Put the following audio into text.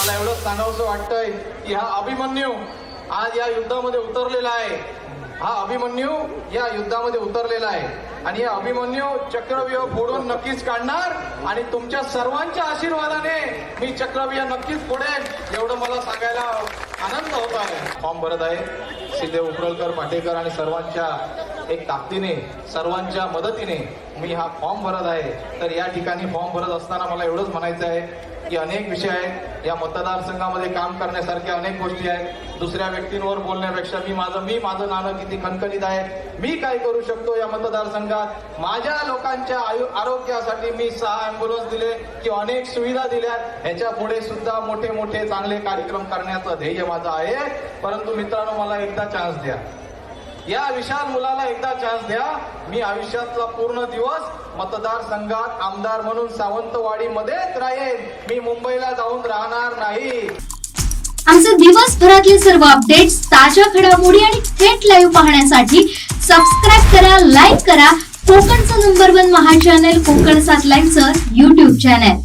मला एवढंच सांगावंसं वाटतंय की हा अभिमन्यू आज या युद्धामध्ये उतरलेला आहे. हा अभिमन्यू या युद्धामध्ये उतरलेला आहे आणि या अभिमन्यू चक्रव्यूह फोडून नक्कीच काढणार आणि तुमच्या सर्वांच्या आशीर्वादाने मी चक्रव्यूह नक्कीच फोडेन एवढं मला सांगायला आनंद होत आहे. फॉर्म भरत आहे सिद्धे उपरलकर पाटेकर आणि सर्वांच्या एक ताकदीने सर्वांच्या मदतीने मी हा फॉर्म भरत आहे. तर या ठिकाणी फॉर्म भरत असताना मला एवढंच म्हणायचं आहे की अनेक विषय आहेत या मतदारसंघामध्ये काम करण्यासारख्या अनेक गोष्टी आहेत. दुसऱ्या व्यक्तींवर बोलण्यापेक्षा मी माझं नाणं किती खणखणीत आहे, मी काय करू शकतो या मतदारसंघात. माझ्या लोकांच्या आरोग्यासाठी मी 6 अँब्युलन्स दिले किंवा अनेक सुविधा दिल्यात. ह्याच्या पुढे सुद्धा मोठे मोठे चांगले कार्यक्रम करण्याचं ध्येय माझं आहे. परंतु मित्रांनो मला एकदा चान्स द्या, या विशाल मुलाला एकदा चान्स द्या. मी आयुष्यातला पूर्ण दिवस मतदारसंघात आमदार म्हणून सावंतवाडीमध्येच राहीन. मी मुंबईला जाऊन राहणार नाही. आमचे दिवसभरातले सर्व अपडेट्स, ताज्या घडामोडी आणि थेट लाईव्ह पाहण्यासाठी सबस्क्राईब करा, लाईक करा कोकणचं नंबर 1 महा चॅनल कोकण 7 लाईव्हचं YouTube चॅनल.